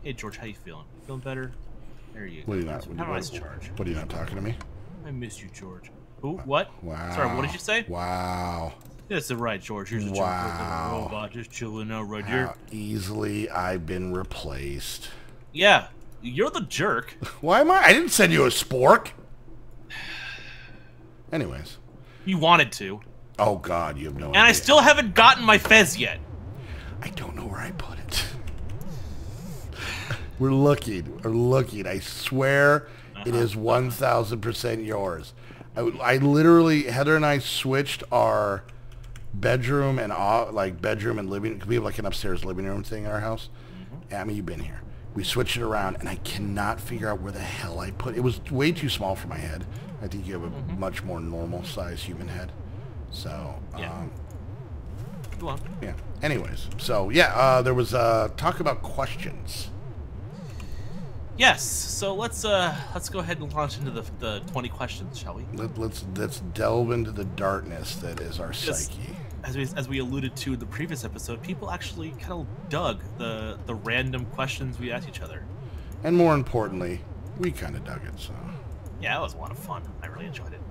Hey, George, how you feeling? Feeling better? There you go. What are you not? Have a nice charge. What are you not talking to me? I miss you, George. Who? What? Wow. Sorry, what did you say? Wow. That's right, George. Here's a jerk little robot just chilling out right here. How easily I've been replaced. Yeah, you're the jerk. Why am I? I didn't send you a spork. Anyways. You wanted to. Oh, God, you have no idea. And I still haven't gotten my fez yet. I don't know where I put it. We're looking. We're looking. I swear it is 1,000% yours. I literally, Heather and I switched our bedroom and bedroom and living. We have like an upstairs living room thing in our house. I mean, you've been here. We switched it around, and I cannot figure out where the hell I put it. It was way too small for my head. I think you have a much more normal-sized human head. So, yeah. Go on. Yeah. Anyways, so yeah, there was talk about questions. Yes. So let's go ahead and launch into the 20 questions, shall we? Let's delve into the darkness that is our psyche. As we alluded to in the previous episode, people actually kind of dug the random questions we asked each other. And more importantly, we kind of dug it. So. Yeah, that was a lot of fun. I really enjoyed it.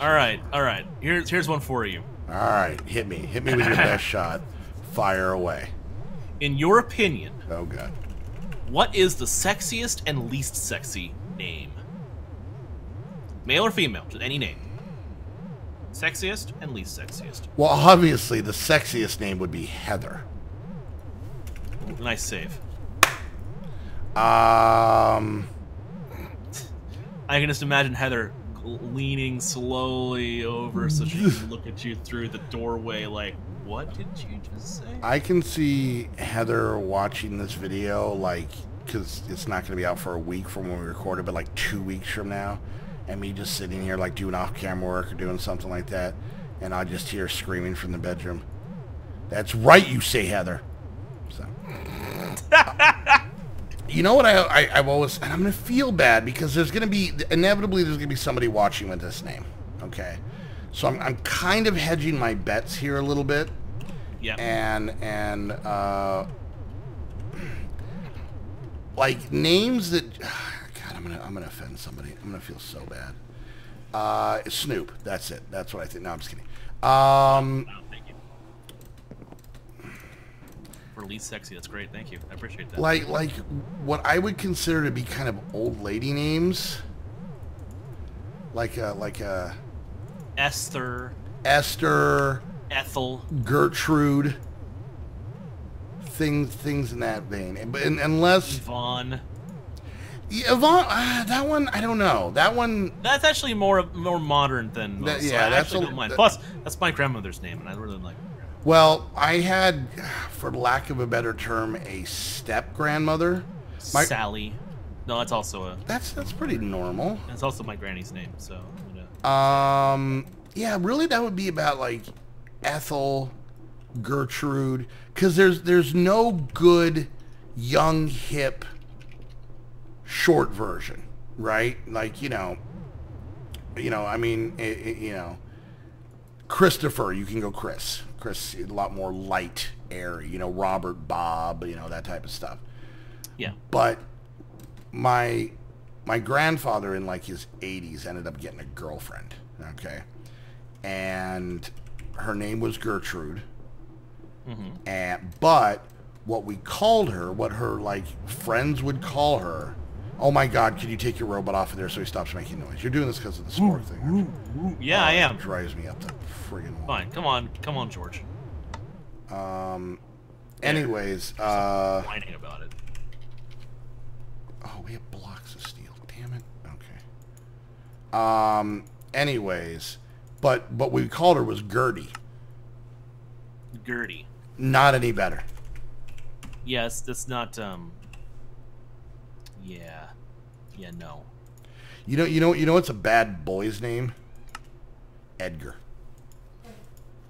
All right. Here's one for you. All right, hit me with your best shot. Fire away. In your opinion, oh God, what is the sexiest and least sexy name? Male or female, just any name. Sexiest and least sexiest. Well, obviously the sexiest name would be Heather. Nice save. I can just imagine Heather leaning slowly over so she can look at you through the doorway like, what did you just say? I can see Heather watching this video, like, because it's not going to be out for a week from when we recorded, but like 2 weeks from now, and me just sitting here like doing off-camera work or doing something like that, and I just hear screaming from the bedroom, "That's right, you say, Heather." So... You know what I've always, and I'm going to feel bad because there's going to be, inevitably there's going to be somebody watching with this name, okay? So I'm kind of hedging my bets here a little bit. Yeah. And like names that, God, I'm gonna offend somebody. I'm going to feel so bad. Snoop, that's it. That's what I think. No, I'm just kidding. Thank you. For least sexy, that's great. Thank you. I appreciate that. Like what I would consider to be kind of old lady names. Like a Esther, Ethel, Gertrude, things in that vein. But unless Yvonne. Yeah, Yvonne, that one I don't know. That one that's actually more modern than most. Yeah, I actually don't mind. Plus, that's my grandmother's name, and I really like. Well, I had, for lack of a better term, a step-grandmother. Sally. No, that's also a... That's pretty normal. It's also my granny's name, so... Yeah, really that would be about, like, Ethel, Gertrude, because there's no good, young, hip, short version, right? Like, you know, I mean, you know, Christopher, you can go Chris. Chris, a lot more light, airy, you know, Robert, Bob, you know, that type of stuff. Yeah. But my grandfather in like his 80s ended up getting a girlfriend, okay? And her name was Gertrude. But what we called her, what her like friends would call her, oh my God, can you take your robot off of there so he stops making noise? You're doing this because of the sport thing, aren't you? Yeah, I am. It drives me up the friggin' wall. Fine, come on, George. Anyways, whining about it. Oh, we have blocks of steel. Damn it. Okay. Anyways, but what we called her was Gertie. Gertie. Not any better. Yes, that's not. Yeah, no. You know what's a bad boy's name? Edgar.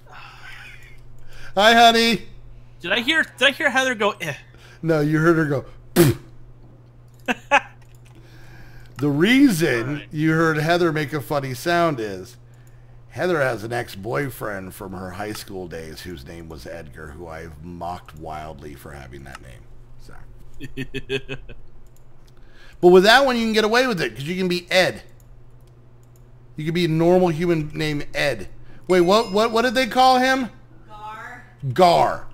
Hi, honey. Did I hear Heather go? Eh? No, you heard her go. The reason you heard Heather make a funny sound is Heather has an ex-boyfriend from her high school days whose name was Edgar, who I've mocked wildly for having that name. So. But with that one, you can get away with it because you can be Ed. You can be a normal human named Ed. Wait, what did they call him? Gar. Gar.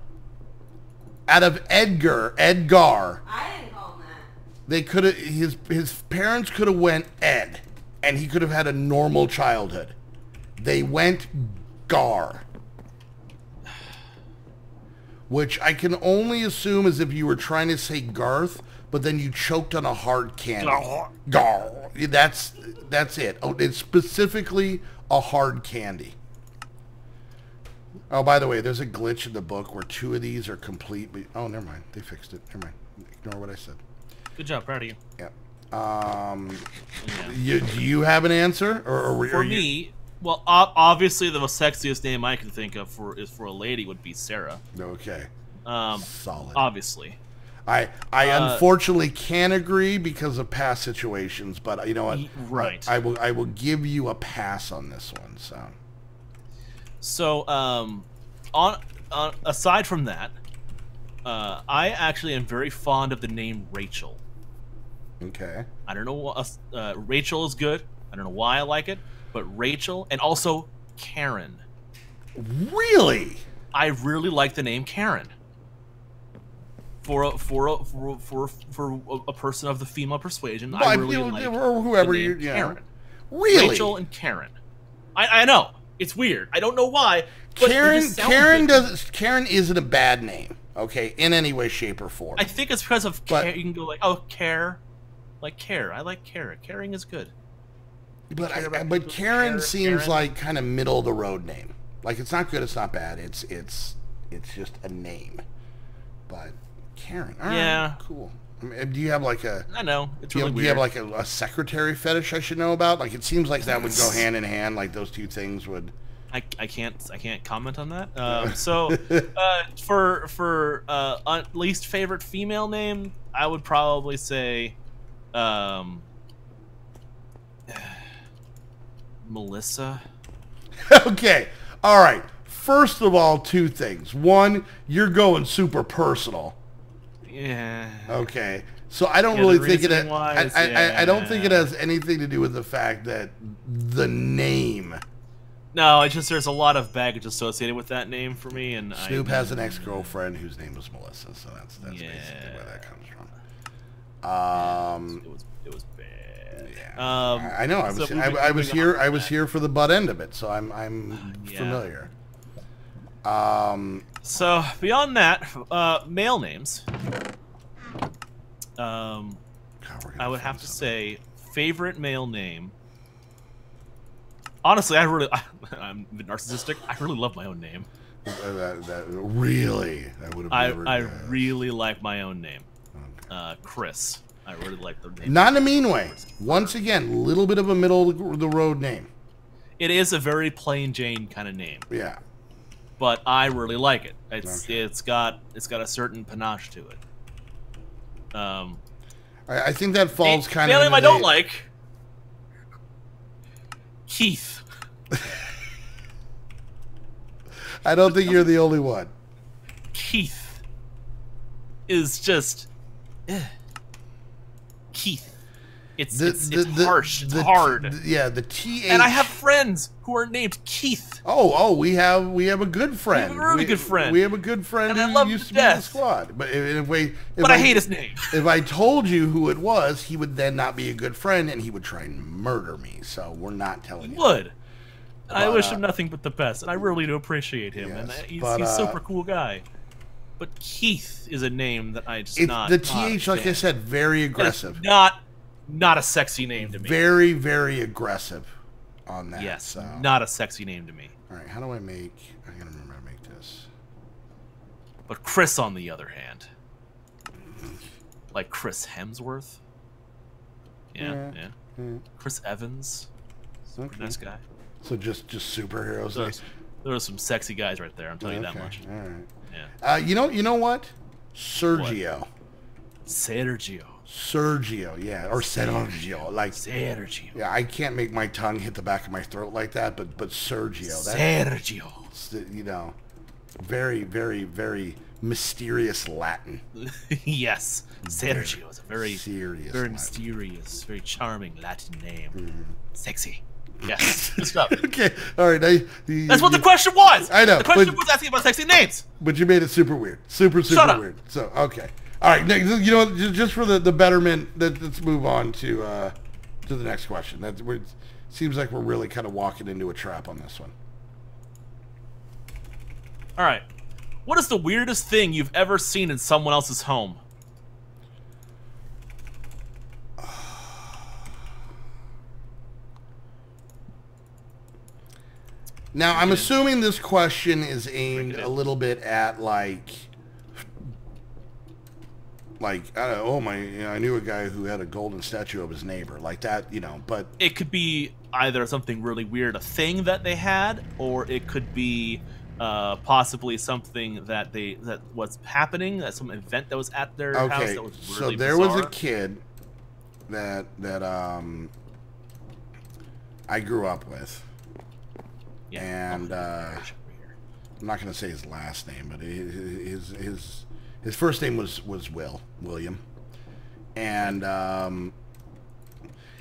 Out of Edgar. I didn't call him that. They could have his parents could have went Ed, and he could have had a normal childhood. They went Gar, which I can only assume is if you were trying to say Garth, but then you choked on a hard candy. Gar. That's it. Oh, it's specifically a hard candy. Oh, by the way, there's a glitch in the book where 2 of these are complete. But, oh, never mind. They fixed it. Never mind. Ignore what I said. Good job. Proud of you. Yeah. Yeah. Do you have an answer? Or For me, well, obviously the most sexiest name I can think of for a lady would be Sarah. Okay. Solid. Obviously. I unfortunately can't agree because of past situations, but you know what? Right. I will give you a pass on this one. So, aside from that, I actually am very fond of the name Rachel. Okay. I don't know what Rachel is good. I don't know why I like it, but Rachel and also Karen. Really? I really like the name Karen. For a person of the female persuasion, well, I really like whoever the name Karen. Really? Rachel and Karen. I know. It's weird. I don't know why. But Karen isn't a bad name, okay, in any way, shape, or form. I think it's because of care. You can go like, oh, care, like care. I like care. Caring is good. But Karen seems like kind of middle of the road name. Like it's not good, it's not bad. It's just a name. But Karen, all right, cool. I mean, do you have like a? I know it's really weird. Do you have like a secretary fetish I should know about? Like it seems like that would go hand in hand. Like those two things would. I can't comment on that. So for least favorite female name, I would probably say Melissa. Okay. All right. First of all, 2 things. One, you're going super personal. Yeah. Okay. So I don't really think it. I don't think it has anything to do with the fact that the name. No, it's just there's a lot of baggage associated with that name for me, and Snoop has an ex-girlfriend whose name was Melissa, so that's basically where that comes from. It was bad. Yeah. I know. I was here for the butt end of it, so I'm familiar. So beyond that, male names. I would have to say favorite male name. Honestly, I'm a bit narcissistic. I really love my own name. Really? I really like my own name. Okay. Chris. I really like the name. Not in a mean way. Once again, a little bit of a middle of the road name. It is a very plain Jane kind of name. Yeah. But I really like it. It's got a certain panache to it. I think that falls kind of. The name I don't like. Keith. I don't think you're the only one. Keith is just Keith. It's harsh. It's hard. The TH. And I have friends who are named Keith. Oh, we have a good friend. We have a really good friend. We have a good friend who used to be in the squad. But I hate his name. If I told you who it was, he would then not be a good friend, and he would try and murder me. So we're not telling you. He would. But, I wish him nothing but the best, and I really do appreciate him. Yes, and he's a super cool guy. But Keith is a name that I just not. The TH, like I said, very aggressive. Not a sexy name to me. Very, very aggressive on that. Yes, so. Not a sexy name to me. All right, how do I make... I gotta remember how to make this. But Chris, on the other hand. Like Chris Hemsworth. Yeah. Chris Evans. Super nice guy. So just superheroes. There are some sexy guys right there, I'm telling you that much. All right. Yeah. You know what? Sergio. What? Sergio, yeah, or Sergio, like Sergio. Yeah, I can't make my tongue hit the back of my throat like that, but Sergio. Sergio. You know. Very, very, very mysterious Latin. Yes, Sergio is a very serious, mysterious, very charming Latin name. Sexy. Yes, good stuff. Okay, all right. That's what the question was. I know. The question was asking about sexy names. But you made it super weird. Super weird. So, okay. All right, you know what, just for the betterment, let's move on to the next question. Seems like we're really kind of walking into a trap on this one. All right. What is the weirdest thing you've ever seen in someone else's home? Now, I'm assuming this question is aimed a little bit at like I don't know, oh my, I knew a guy who had a golden statue of his neighbor, like that, but it could be either something really weird, a thing that they had, or it could be possibly something that was happening, some event that was at their house that was really so there bizarre. was a kid that I grew up with. Yeah, and I'm not going to say his last name, but his first name was William, and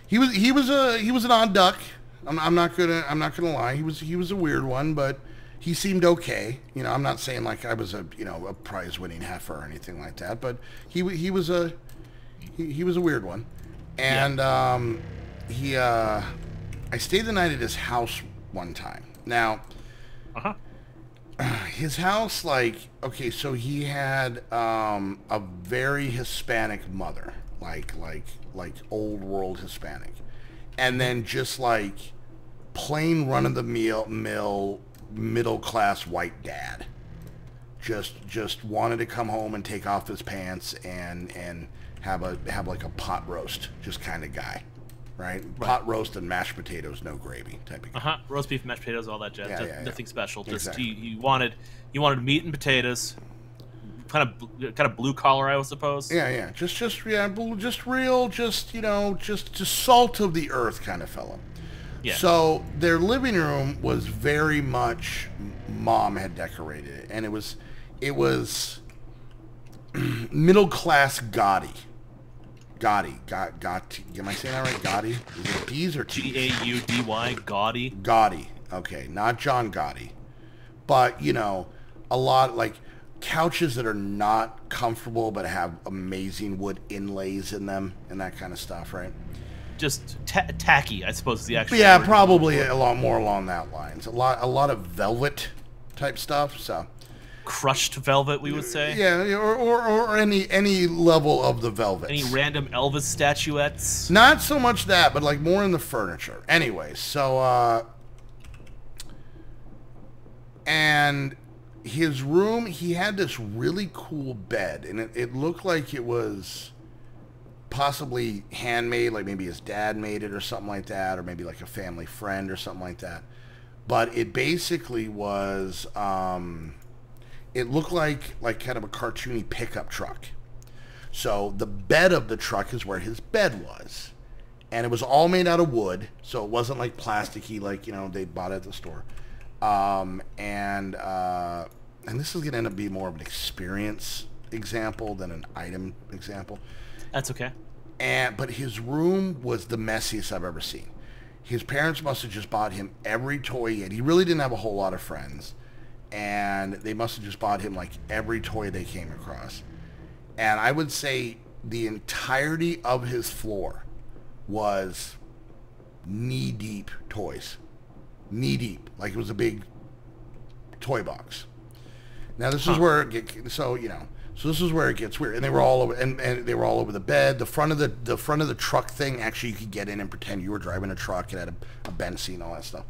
he was an odd duck. I'm not gonna lie. He was a weird one, but he seemed okay. I'm not saying like I was a prize winning heifer or anything like that, but he was a weird one, and I stayed the night at his house one time. Now, his house, so he had a very Hispanic mother, like old world Hispanic, and then just like plain run of the mill middle class white dad. Just wanted to come home and take off his pants and have like a pot roast, just kind of guy. Right? Pot roast and mashed potatoes, no gravy type of guy. Roast beef, mashed potatoes, all that jazz. Nothing special. Just exactly. he wanted meat and potatoes, kind of blue collar, I suppose. Yeah. Just real, just salt of the earth kind of fella. Yeah. So their living room was very much mom had decorated it, and it was middle class gaudy. Gotti. Am I saying that right? Gotti? Is it D's or T's? Gaudy. Gaudy. Gotti. Okay, not John Gotti. But, a lot like couches that are not comfortable but have amazing wood inlays in them and that kind of stuff, right? Just tacky, I suppose is the actual Yeah, word. probably a lot more along that lines. A lot of velvet type stuff, so crushed velvet, we would say. Yeah, or any level of the velvet. Any random Elvis statuettes? Not so much that, but like more in the furniture. Anyway, so and his room, he had this really cool bed, and it looked like it was possibly handmade, like maybe his dad made it or something like that, or maybe like a family friend or something like that. But it basically was it looked like kind of a cartoony pickup truck. So the bed of the truck is where his bed was. And it was all made out of wood, so it wasn't like plasticky like, they bought at the store. And this is going to end up being more of an experience example than an item example. That's okay. But his room was the messiest I've ever seen. His parents must have just bought him every toy he had. He really didn't have a whole lot of friends. And they must have just bought him like every toy they came across. And I would say the entirety of his floor was knee-deep toys. Knee-deep. Like it was a big toy box. Now this is where it gets, so this is where it gets weird. And they were all over, and they were all over the bed. The front of the truck thing, actually you could get in and pretend you were driving a truck. It had a bench seat and all that stuff.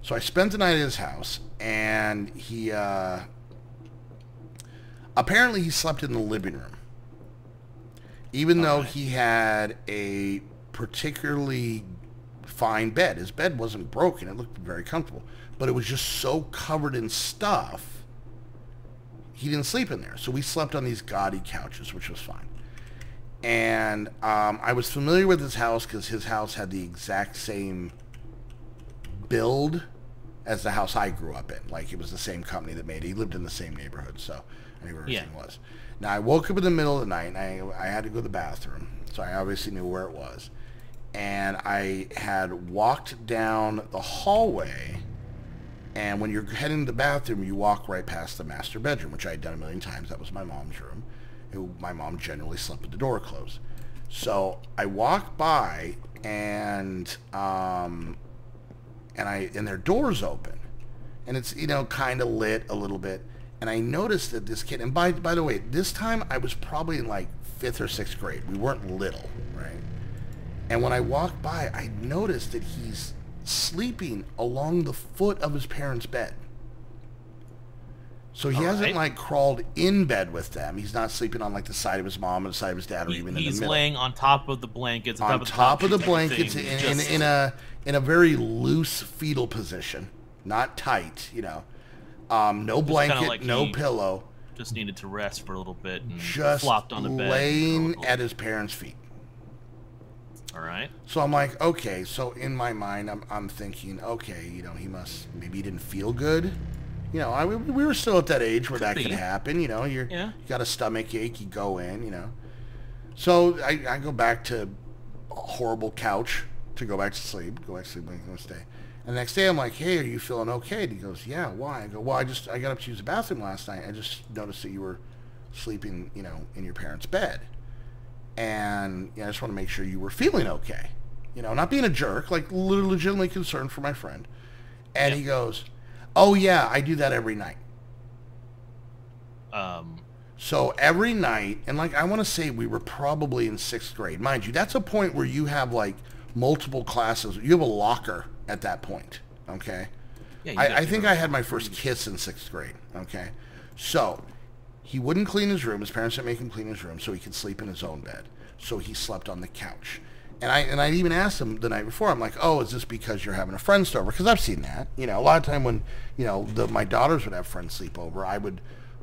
So I spent the night at his house, and he apparently he slept in the living room, even though he had a particularly fine bed. His bed wasn't broken; it looked very comfortable, but it was just so covered in stuff. He didn't sleep in there, so we slept on these gaudy couches, which was fine. And I was familiar with his house because his house had the exact same build as the house I grew up in. Like, it was the same company that made it. He lived in the same neighborhood, so I knew where everything was. Now, I woke up in the middle of the night, and I had to go to the bathroom, so I obviously knew where it was. And I had walked down the hallway, and when you're heading to the bathroom, you walk right past the master bedroom, which I had done a million times. That was my mom's room. My mom generally slept with the door closed. So I walked by, and their door's open, and it's, you know, kind of lit a little bit. And I noticed that this kid, and by the way, this time I was probably in like 5th or 6th grade. We weren't little, right? And when I walked by, I noticed that he's sleeping along the foot of his parents' bed. So he hasn't like crawled in bed with them. He's not sleeping on like the side of his mom or the side of his dad, or even in the middle. He's laying on top of the blankets. On top of the blankets, in a very loose fetal position, not tight, you know. No blanket, no pillow. Just needed to rest for a little bit and just flopped on the bed. Laying at his parents' feet. All right. So I'm like, okay. So in my mind, I'm thinking, okay, you know, maybe he didn't feel good. You know, we were still at that age where that could happen. You know, you got a stomach ache, you go in. You know, so I go back to a horrible couch to go back to sleep. Go back to sleep the next day. And the next day, I'm like, hey, are you feeling okay? And he goes, yeah, why? I go, well, I got up to use the bathroom last night. I just noticed that you were sleeping, you know, in your parents' bed. And I just want to make sure you were feeling okay. You know, not being a jerk, like legitimately concerned for my friend. And he goes, oh, yeah, I do that every night. So every night, and like I want to say we were probably in 6th grade. Mind you, that's a point where you have like multiple classes. You have a locker at that point, okay? Yeah, I think I had my first kiss in 6th grade, okay? So he wouldn't clean his room. His parents didn't make him clean his room so he could sleep in his own bed. So he slept on the couch. And I even asked him the night before, I'm like, oh, is this because you're having a friend over? Because I've seen that. You know, a lot of time when, you know, my daughters would have friends sleep over, I would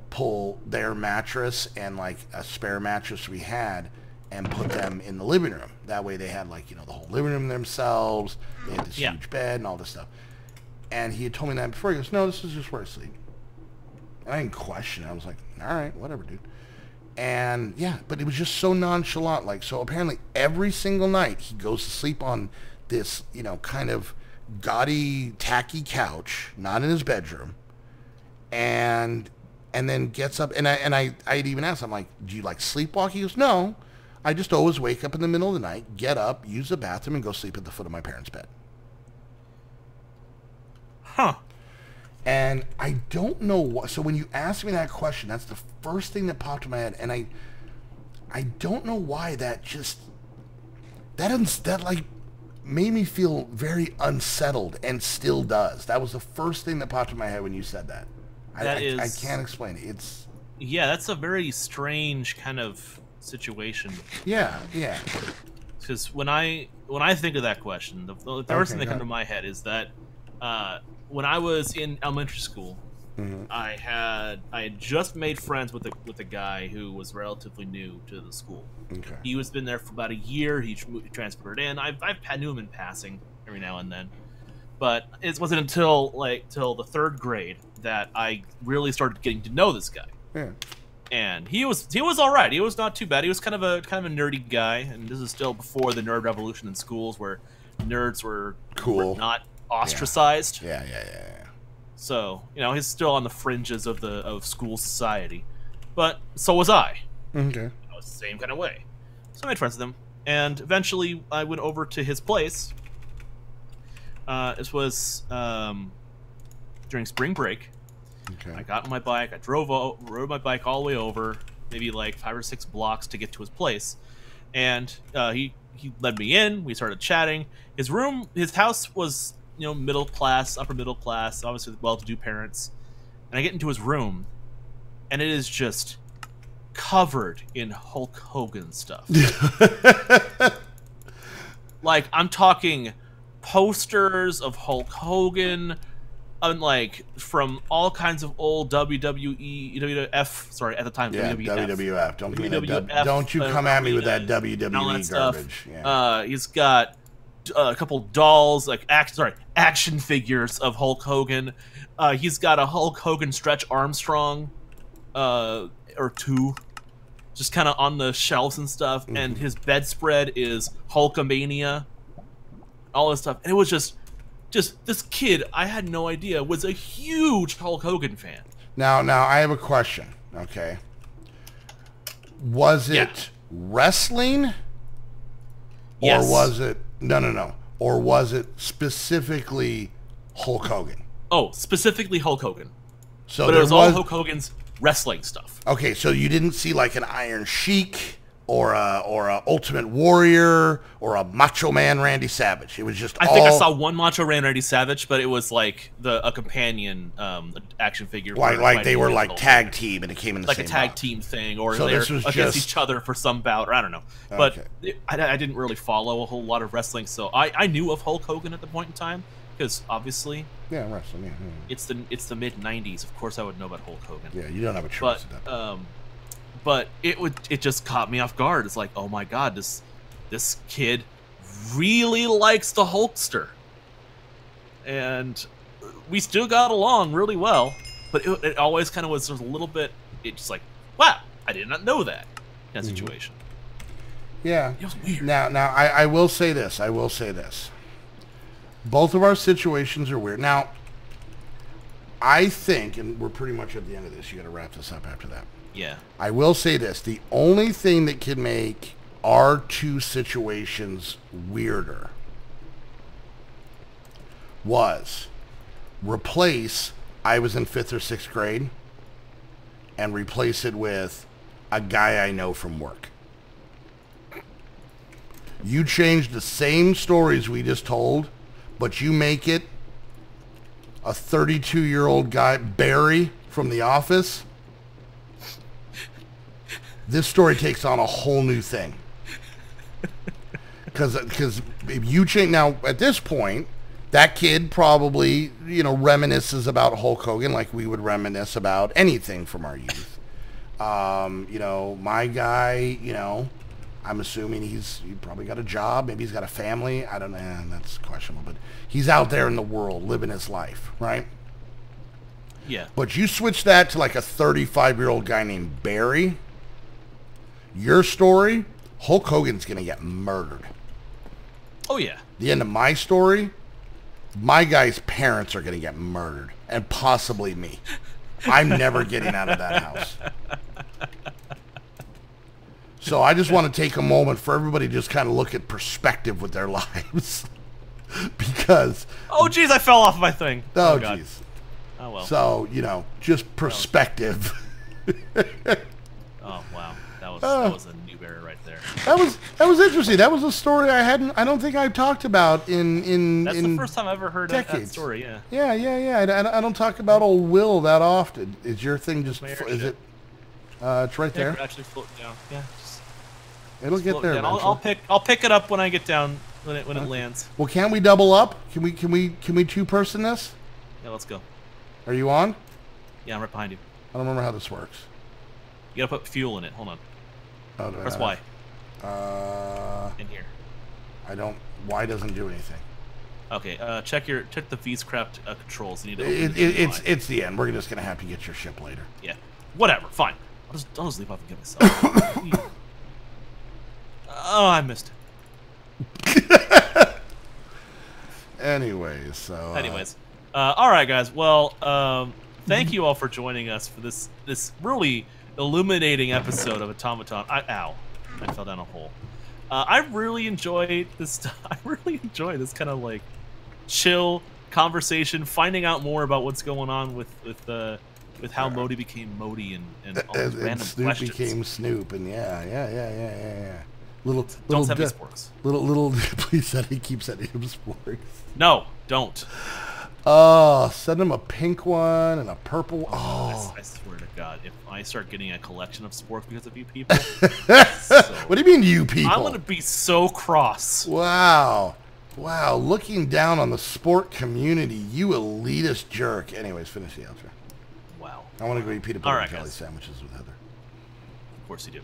pull their mattress and like a spare mattress we had and put them in the living room. That way they had like, you know, the whole living room themselves. They had this huge bed and all this stuff. And he had told me that before. He goes, no, this is just where I sleep. And I didn't question it. I was like, all right, whatever, dude. And yeah, but it was just so nonchalant. Like, so apparently every single night he goes to sleep on this, you know, kind of gaudy, tacky couch, not in his bedroom. And then gets up, and I'd even asked, I'm like, do you like sleepwalk? He goes, no. I just always wake up in the middle of the night, get up, use the bathroom, and go sleep at the foot of my parents' bed. Huh. And I don't know what. So when you asked me that question, that's the first thing that popped in my head, and I don't know why that like made me feel very unsettled, and still does. That was the first thing that popped in my head when you said that. I can't explain it. Yeah, that's a very strange kind of situation. Yeah. Because when I think of that question, the first thing that comes to my head is that when I was in elementary school, I had just made friends with a guy who was relatively new to the school. Okay. He was been there for about a year. He transferred in. I've knew him in passing every now and then, but it wasn't until till the 3rd grade that I really started getting to know this guy. Yeah. And he was all right. He was not too bad. He was kind of a nerdy guy, and this is still before the nerd revolution in schools, where nerds were cool, were not ostracized. Yeah. So, you know, he's still on the fringes of school society, but so was I. Okay. I was the same kind of way. So I made friends with him, and eventually I went over to his place. This was during spring break. Okay. I got on my bike. I rode my bike all the way over, maybe like 5 or 6 blocks to get to his place, and he led me in. We started chatting. His house was, you know, middle class, upper middle class, obviously with well-to-do parents. And I get into his room, and it is just covered in Hulk Hogan stuff. Like, I'm talking posters of Hulk Hogan. Like from all kinds of old WWF, sorry, at the time, WWF. Don't you come at me with that WWE and all that garbage. Stuff. He's got a couple dolls, like action figures of Hulk Hogan. He's got a Hulk Hogan Stretch Armstrong, or two, just kind of on the shelves and stuff. And his bedspread is Hulkamania, all this stuff. And it was just this kid, I had no idea, was a huge Hulk Hogan fan. Now I have a question. Okay, was it wrestling, or was it no, or was it specifically Hulk Hogan? Oh, specifically Hulk Hogan. So but it was all Hulk Hogan's wrestling stuff. Okay, so you didn't see like an Iron Sheik or a Ultimate Warrior or a Macho Man Randy Savage. It was just I think I saw one Macho Man Randy Savage, but it was like a companion action figure. Like they were like tag team, and it came in the like same a tag box. team thing, or So they're this was against just each other for some bout, or I don't know. But I didn't really follow a whole lot of wrestling, so I knew of Hulk Hogan at the point in time because obviously, wrestling. Yeah. It's the mid '90s. Of course, I would know about Hulk Hogan. Yeah, you don't have a choice. But it just caught me off guard. It's like, oh my god, this kid really likes the Hulkster, and we still got along really well. But it always kind of was a little bit. It's just like, wow, I did not know that kind of situation. Yeah, it was weird. Now I will say this. Both of our situations are weird. Now, I think, and we're pretty much at the end of this. You got to wrap this up after that. Yeah. I will say this. The only thing that can make our two situations weirder was replace I was in 5th or 6th grade and replace it with a guy I know from work. You change the same stories we just told, but you make it a 32-year-old guy, Barry from The Office. This story takes on a whole new thing. Because if you change... Now, at this point, that kid probably, reminisces about Hulk Hogan like we would reminisce about anything from our youth. My guy, I'm assuming he probably got a job. Maybe he's got a family. I don't know. That's questionable. But he's out there in the world living his life, right? Yeah. But you switch that to like a 35-year-old guy named Barry. Your story, Hulk Hogan's going to get murdered. Oh, yeah. The end of my story, my guy's parents are going to get murdered. And possibly me. I'm never getting out of that house. So I just want to take a moment for everybody to just kind of look at perspective with their lives. Because... Oh, geez, I fell off my thing. Oh, geez. Oh, well. So, just perspective. Oh, wow. That was a new era right there. That was interesting. That was a story I don't think I've talked about in That's the first time I've ever heard that story, yeah. Yeah. I don't talk about old Will that often. Is your thing just... Is it... it's right there? Actually float down. Yeah. It'll get there. I'll pick it up when I get down when it lands. Well, can't we double up? Can we two-person this? Yeah, let's go. Are you on? Yeah, I'm right behind you. I don't remember how this works. You gotta put fuel in it. Hold on. Oh, press Y. In here. I don't. Y doesn't do anything. Okay. Check the V's-craft controls. You need to it's the end. We're just gonna have to get your ship later. Yeah. Whatever. Fine. I'll just leave off and get myself. Oh, I missed it. Anyways, all right, guys. Well, thank you all for joining us for this really illuminating episode of Automaton. I fell down a hole. I really enjoyed this. I really enjoy this kind of like chill conversation, finding out more about what's going on with how Modi became Modi and all these random Snoop questions. became Snoop, and yeah. Don't send me sporks. Little. Please send. He keeps sending him sporks. No, don't. Oh, send him a pink one and a purple one. Oh. I swear to God, if I start getting a collection of sporks because of you people, what do you mean, you people? I'm gonna be so cross. Wow, looking down on the sport community, you elitist jerk. Anyways, finish the outro. Wow. I want to go eat peanut butter and jelly sandwiches with Heather. Of course you do.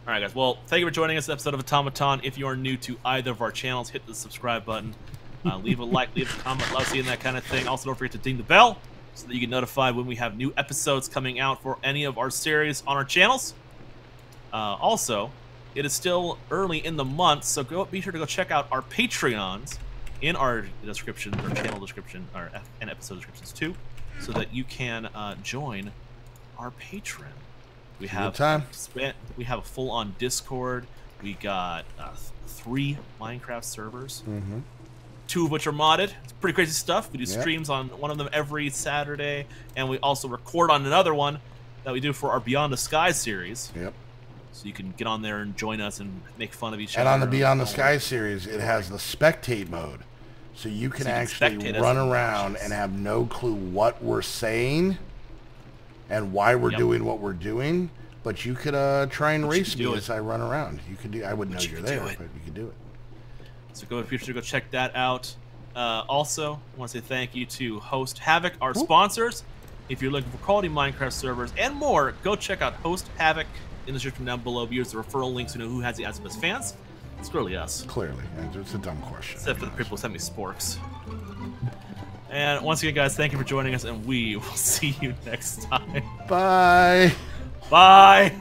All right, guys. Well, thank you for joining us. Episode of Automaton. If you are new to either of our channels, hit the subscribe button. Leave a like, leave a comment, love seeing that kind of thing. Also, don't forget to ding the bell so that you get notified when we have new episodes coming out for any of our series on our channels. Also, it is still early in the month, so be sure to go check out our Patreons in our description, or channel description, and episode descriptions too, so that you can join our Patreon. We have a full-on Discord. We got 3 Minecraft servers. 2 of which are modded. It's pretty crazy stuff. We do streams on one of them every Saturday, and we also record on another one that we do for our Beyond the Sky series. Yep. So you can get on there and join us and make fun of each other. And on the Beyond the Sky series, it has the spectate mode. So you can actually run around and have no clue what we're saying and why we're doing what we're doing. But you could try and race me as I run around. You could do. I wouldn't know you're there, but you could do it. So be sure to go check that out. Also, I want to say thank you to Host Havoc, our sponsors. If you're looking for quality Minecraft servers and more, go check out Host Havoc in the description down below. Use the referral links to know who has the best fans. It's clearly us. Clearly. It's a dumb question. Except for the people who sent me sporks. And once again, guys, thank you for joining us, and we will see you next time. Bye. Bye.